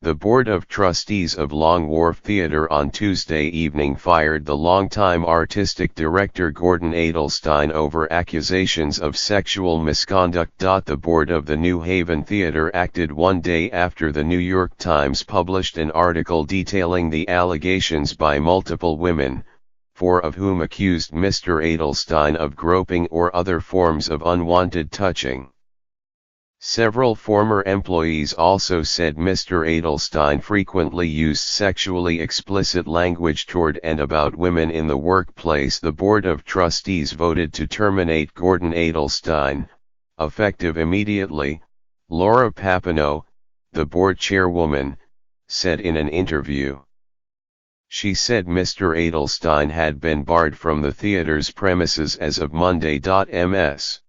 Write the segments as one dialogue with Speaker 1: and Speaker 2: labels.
Speaker 1: The Board of Trustees of Long Wharf Theatre on Tuesday evening fired the longtime artistic director Gordon Adelstein over accusations of sexual misconduct. The board of the New Haven Theatre acted one day after the New York Times published an article detailing the allegations by multiple women, 4 of whom accused Mr. Adelstein of groping or other forms of unwanted touching. Several former employees also said Mr. Adelstein frequently used sexually explicit language toward and about women in the workplace. The Board of Trustees voted to terminate Gordon Adelstein, effective immediately, Laura Papineau, the board chairwoman, said in an interview. She said Mr. Adelstein had been barred from the theater's premises as of Monday. Ms.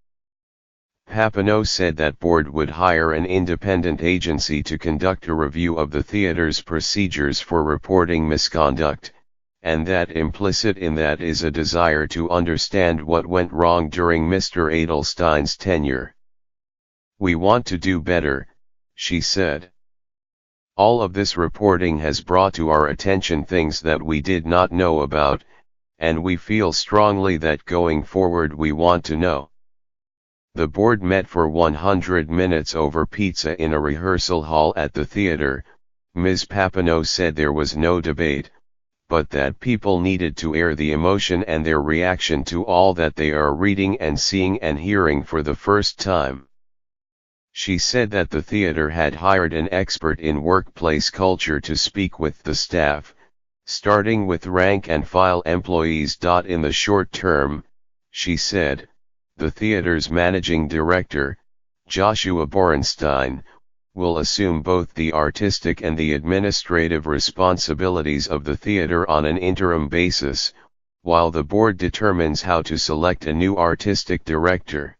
Speaker 1: Papineau said that board would hire an independent agency to conduct a review of the theater's procedures for reporting misconduct, and that implicit in that is a desire to understand what went wrong during Mr. Adelstein's tenure. "We want to do better," she said. "All of this reporting has brought to our attention things that we did not know about, and we feel strongly that going forward we want to know." The board met for 100 minutes over pizza in a rehearsal hall at the theater. Ms. Papineau said there was no debate, but that people needed to air the emotion and their reaction to all that they are reading and seeing and hearing for the first time. She said that the theater had hired an expert in workplace culture to speak with the staff, starting with rank-and-file employees. In the short term, she said, the theater's managing director, Joshua Borenstein, will assume both the artistic and the administrative responsibilities of the theater on an interim basis, while the board determines how to select a new artistic director.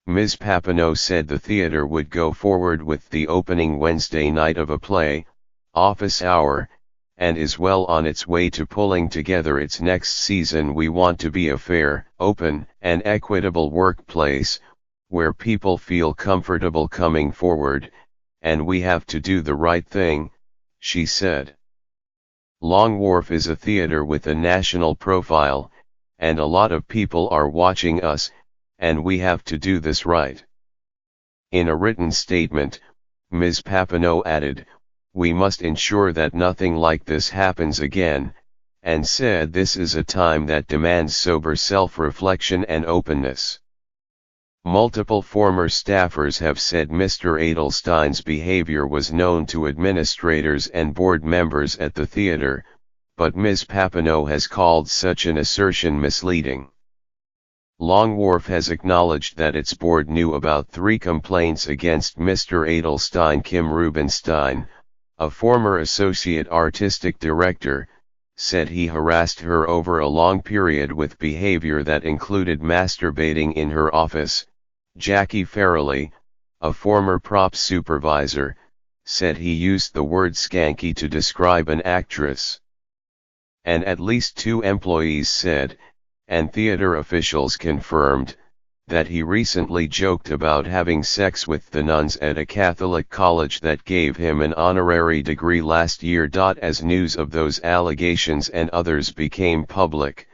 Speaker 1: Ms. Papineau said the theater would go forward with the opening Wednesday night of a play, Office Hour, and is well on its way to pulling together its next season. "We want to be a fair, open, and equitable workplace, where people feel comfortable coming forward, and we have to do the right thing," she said. Long Wharf is a theater with a national profile, and a lot of people are watching us, and we have to do this right. In a written statement, Ms. Papineau added, "We must ensure that nothing like this happens again," and said this is a time that demands sober self-reflection and openness. Multiple former staffers have said Mr. Adelstein's behavior was known to administrators and board members at the theater, but Ms. Papineau has called such an assertion misleading. Long Wharf has acknowledged that its board knew about 3 complaints against Mr. Adelstein. Kim Rubenstein, a former associate artistic director, said he harassed her over a long period with behavior that included masturbating in her office. Jackie Farrelly, a former props supervisor, said he used the word skanky to describe an actress. And at least 2 employees said, and theater officials confirmed, that he recently joked about having sex with the nuns at a Catholic college that gave him an honorary degree last year. As news of those allegations and others became public,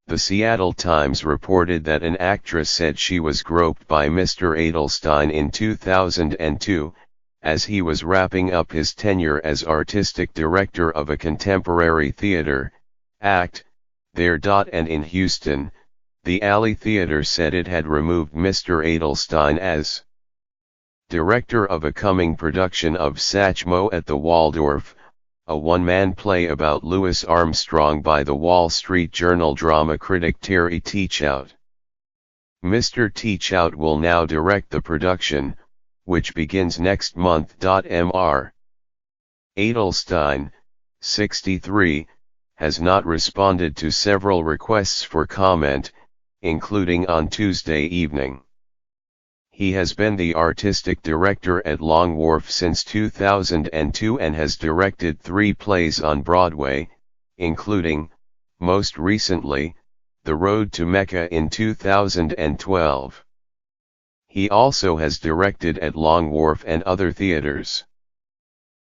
Speaker 1: the Seattle Times reported that an actress said she was groped by Mr. Adelstein in 2002, as he was wrapping up his tenure as artistic director of a contemporary theater, ACT, there. And in Houston, the Alley Theater said it had removed Mr. Adelstein as director of a coming production of Satchmo at the Waldorf, a one-man play about Louis Armstrong by the Wall Street Journal drama critic Terry Teachout. Mr. Teachout will now direct the production, which begins next month. Mr. Adelstein, 63, has not responded to several requests for comment, including on Tuesday evening. He has been the artistic director at Long Wharf since 2002 and has directed 3 plays on Broadway, including, most recently, The Road to Mecca in 2012. He also has directed at Long Wharf and other theaters.